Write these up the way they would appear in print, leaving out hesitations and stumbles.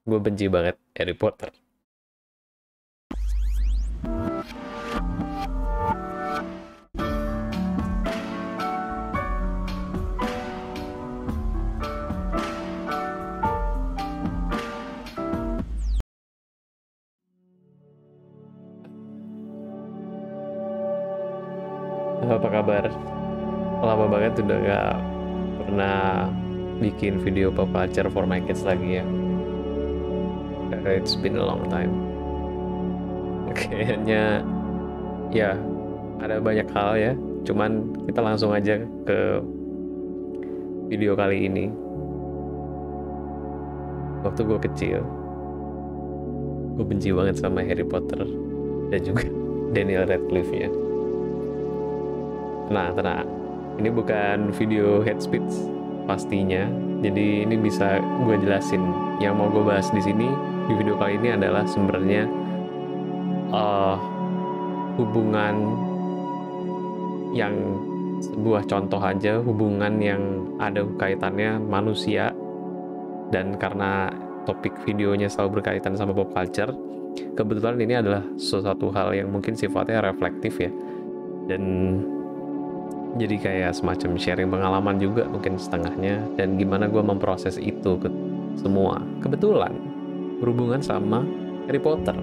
Gue benci banget Harry Potter. Apa kabar? Lama banget udah gak pernah bikin video pop culture for my kids lagi ya. It's been a long time. Kayaknya ya ada banyak hal ya. Cuman kita langsung aja ke video kali ini. Waktu gue kecil, gue benci banget sama Harry Potter dan juga Daniel Radcliffe-nya. Tenang. Ini bukan video head speech pastinya. Jadi ini bisa gue jelasin. Yang mau gue bahas di sini di video kali ini adalah sebenarnya hubungan yang sebuah contoh aja, hubungan yang ada kaitannya manusia, dan karena topik videonya selalu berkaitan sama pop culture, kebetulan ini adalah sesuatu hal yang mungkin sifatnya reflektif ya, dan jadi kayak semacam sharing pengalaman juga mungkin setengahnya, dan gimana gue memproses itu ke semua. Kebetulan berhubungan sama Harry Potter,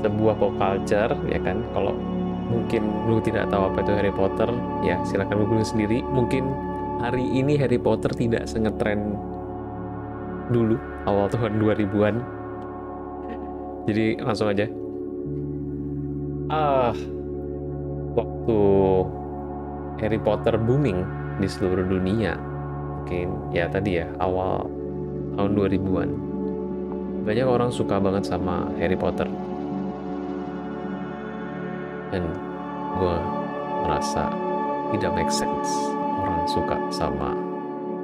sebuah pop culture ya kan. Kalau mungkin lu tidak tahu apa itu Harry Potter, ya silakan googling sendiri. Mungkin hari ini Harry Potter tidak sengetren dulu awal tahun 2000-an. Jadi langsung aja. Waktu Harry Potter booming di seluruh dunia, mungkin ya tadi ya awal tahun 2000-an, banyak orang suka banget sama Harry Potter, dan gue merasa tidak make sense orang suka sama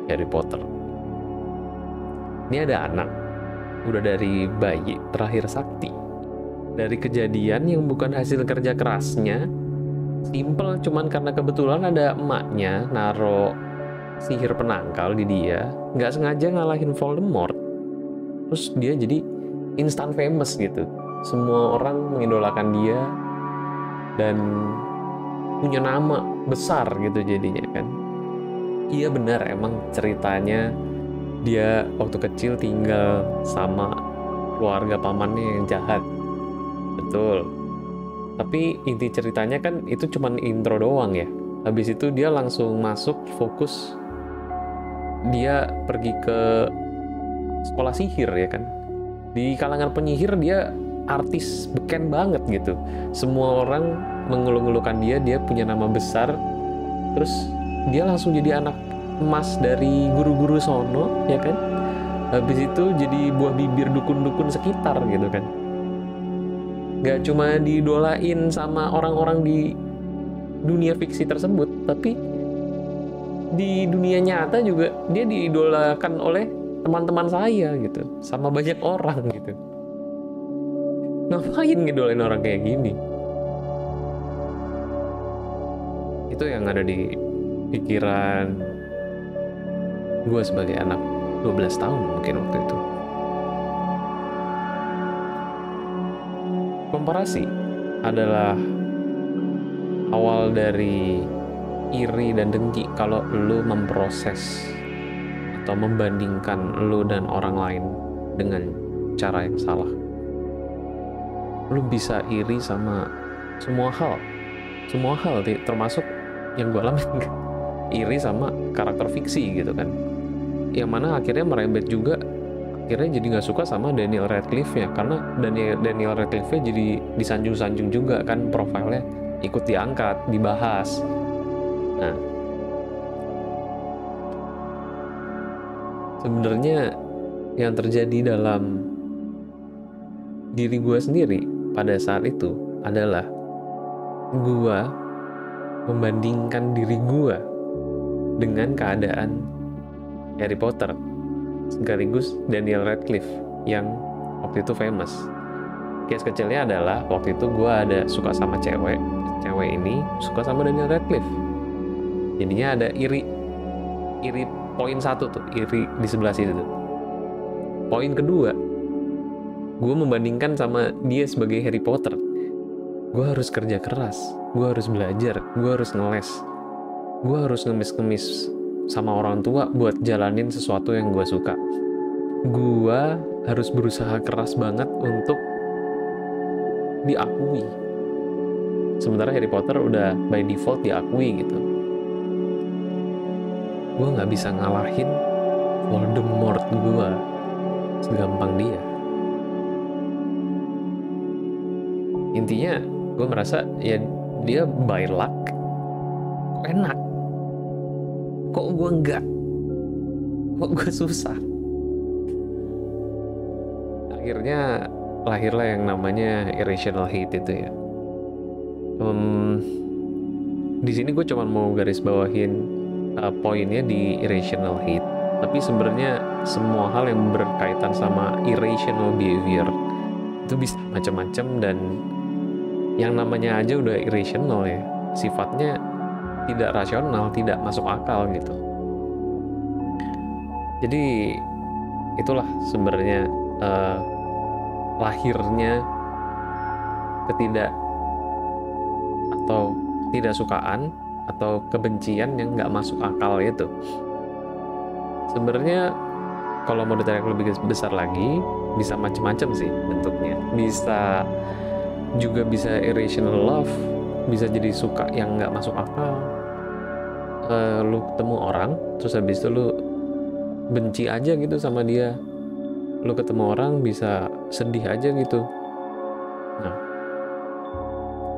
Harry Potter. Ini ada anak udah dari bayi terakhir sakti, dari kejadian yang bukan hasil kerja kerasnya, simple cuman karena kebetulan ada emaknya naro sihir penangkal di dia, nggak sengaja ngalahin Voldemort, terus dia jadi instant famous gitu. Semua orang mengidolakan dia dan punya nama besar gitu jadinya kan. Iya benar, emang ceritanya dia waktu kecil tinggal sama keluarga pamannya yang jahat, betul. Tapi inti ceritanya kan itu cuman intro doang ya. Habis itu dia langsung masuk fokus, dia pergi ke sekolah sihir ya kan. Di kalangan penyihir dia artis beken banget gitu. Semua orang mengeluh-ngeluhkan dia punya nama besar. Terus dia langsung jadi anak emas dari guru-guru sono ya kan. Habis itu jadi buah bibir dukun-dukun sekitar gitu kan. Gak cuma didolain sama orang-orang di dunia fiksi tersebut, tapi di dunia nyata juga dia diidolakan oleh teman-teman saya gitu, sama banyak orang gitu. Ngapain ngidolain orang kayak gini? Itu yang ada di pikiran gue sebagai anak 12 tahun mungkin waktu itu. Komparasi adalah awal dari iri dan dengki kalau lu memproses atau membandingkan lu dan orang lain dengan cara yang salah. Lu bisa iri sama semua hal termasuk yang gue alami. Iri sama karakter fiksi gitu kan, yang mana akhirnya merembet juga. Akhirnya jadi nggak suka sama Daniel Radcliffe-nya, karena Daniel Radcliffe jadi disanjung-sanjung juga kan, profilnya ikut diangkat, dibahas. Nah, sebenarnya yang terjadi dalam diri gue sendiri pada saat itu adalah gue membandingkan diri gue dengan keadaan Harry Potter sekaligus Daniel Radcliffe yang waktu itu famous. Case kecilnya adalah waktu itu gue ada suka sama cewek ini suka sama Daniel Radcliffe, jadinya ada iri poin satu tuh, iri di sebelah situ tuh. poin kedua, gue membandingkan sama dia sebagai Harry Potter. Gue harus kerja keras, gue harus belajar, gue harus ngeles, gue harus ngemis-ngemis sama orang tua buat jalanin sesuatu yang gue suka. Gue harus berusaha keras banget untuk diakui. Sementara Harry Potter udah by default diakui gitu. Gue nggak bisa ngalahin Voldemort gue segampang dia. Intinya gue merasa ya dia by luck kok enak, kok gue enggak, kok gue susah. Akhirnya lahirlah yang namanya irrational hate itu ya. Di sini gue cuma mau garis bawahin poinnya di irrational hate, tapi sebenarnya semua hal yang berkaitan sama irrational behavior itu bisa macam-macam, dan yang namanya aja udah irrational ya, sifatnya tidak rasional, tidak masuk akal gitu. Jadi itulah sebenarnya lahirnya ketidaksukaan atau kebencian yang nggak masuk akal itu. Sebenarnya kalau mau ditarik lebih besar lagi, bisa macam-macam sih bentuknya. Bisa irrational love, bisa jadi suka yang nggak masuk akal. Lu ketemu orang, terus habis itu lu benci aja gitu sama dia. Lu ketemu orang bisa sedih aja gitu. Nah,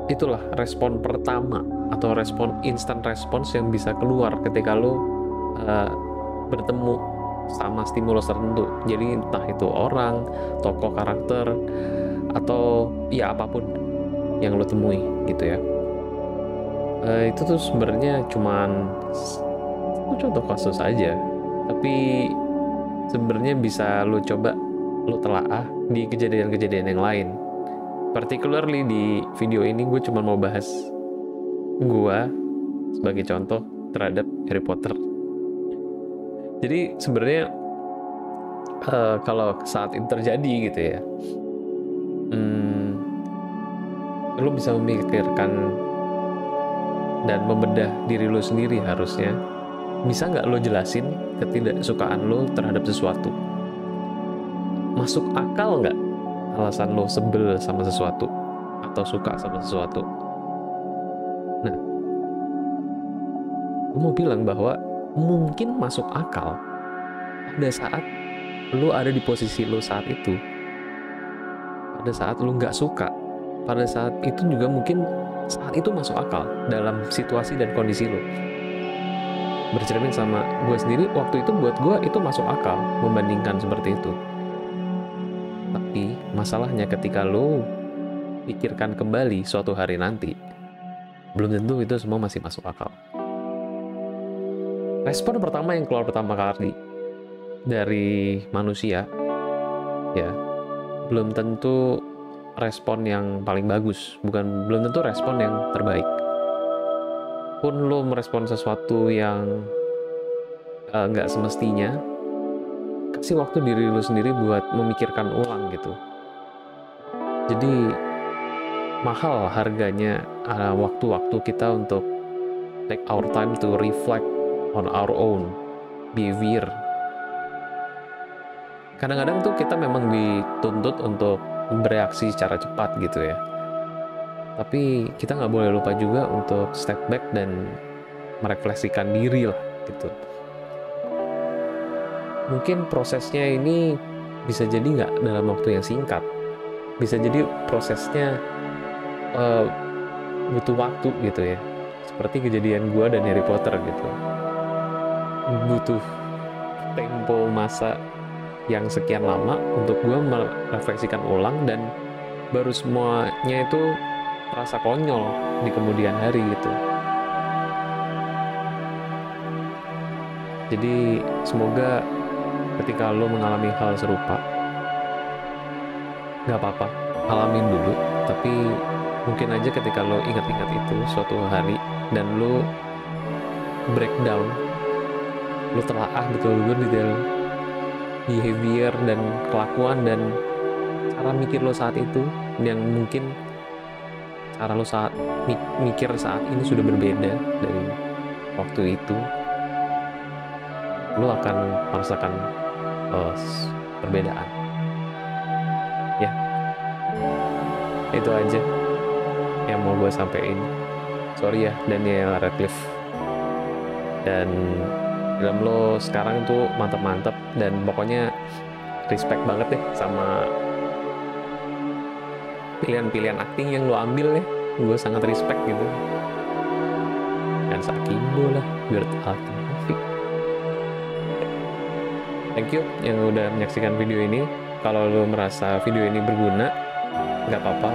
itulah respon pertama atau instant response yang bisa keluar ketika lu bertemu sama stimulus tertentu. Jadi entah itu orang, tokoh karakter, atau ya apapun yang lo temui gitu ya. Itu tuh sebenarnya cuman contoh kasus aja, tapi sebenarnya bisa lo coba lo telaah di kejadian-kejadian yang lain. Particularly di video ini gue cuma mau bahas gue sebagai contoh terhadap Harry Potter. Jadi sebenarnya kalau saat itu terjadi gitu ya, lo bisa memikirkan dan membedah diri lo sendiri harusnya. Bisa nggak lo jelasin ketidaksukaan lo terhadap sesuatu? Masuk akal nggak alasan lo sebel sama sesuatu atau suka sama sesuatu? Nah, gue mau bilang bahwa mungkin masuk akal pada saat lo ada di posisi lo saat itu, pada saat lo nggak suka, pada saat itu juga mungkin saat itu masuk akal dalam situasi dan kondisi lo. Bercermin sama gue sendiri, waktu itu buat gue itu masuk akal membandingkan seperti itu. Tapi masalahnya ketika lo pikirkan kembali suatu hari nanti, belum tentu itu semua masih masuk akal. Respon pertama yang keluar pertama kali dari manusia, ya, belum tentu respon yang paling bagus, belum tentu respon yang terbaik. Pun lo merespon sesuatu yang nggak semestinya, kasih waktu diri lo sendiri buat memikirkan ulang gitu. Jadi mahal harganya waktu-waktu kita untuk take our time to reflect on our own behavior. Kadang-kadang tuh kita memang dituntut untuk bereaksi secara cepat gitu ya. Tapi kita nggak boleh lupa juga untuk step back dan merefleksikan diri lah gitu. Mungkin prosesnya ini bisa jadi nggak dalam waktu yang singkat. Bisa jadi prosesnya butuh waktu gitu ya. Seperti kejadian gua dan Harry Potter gitu. Butuh tempo masa yang sekian lama untuk gue merefleksikan ulang, dan baru semuanya itu terasa konyol di kemudian hari gitu. Jadi semoga ketika lo mengalami hal serupa, gak apa-apa, alamin dulu, tapi mungkin aja ketika lo ingat-ingat itu suatu hari dan lo breakdown, lo telaah betul-betul detail behavior dan kelakuan dan cara mikir lo saat itu, yang mungkin cara lo saat mikir saat ini sudah berbeda dari waktu itu, lo akan merasakan perbedaan. Ya, itu aja yang mau gue sampein. Sorry ya Daniel Radcliffe, dan film lo sekarang tuh mantep-mantep, dan pokoknya respect banget deh sama pilihan-pilihan acting yang lo ambil ya. Gue sangat respect gitu. Dan Sakimbo lah, Weird Al Yankovic. Thank you yang udah menyaksikan video ini. Kalau lo merasa video ini berguna, nggak apa-apa,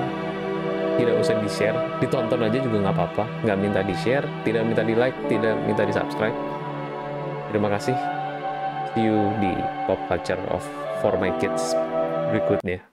tidak usah di-share, ditonton aja juga nggak apa-apa. Nggak minta di-share, tidak minta di-like, tidak minta di-subscribe. Terima kasih. See you di Pop Culture of For My Kids berikutnya.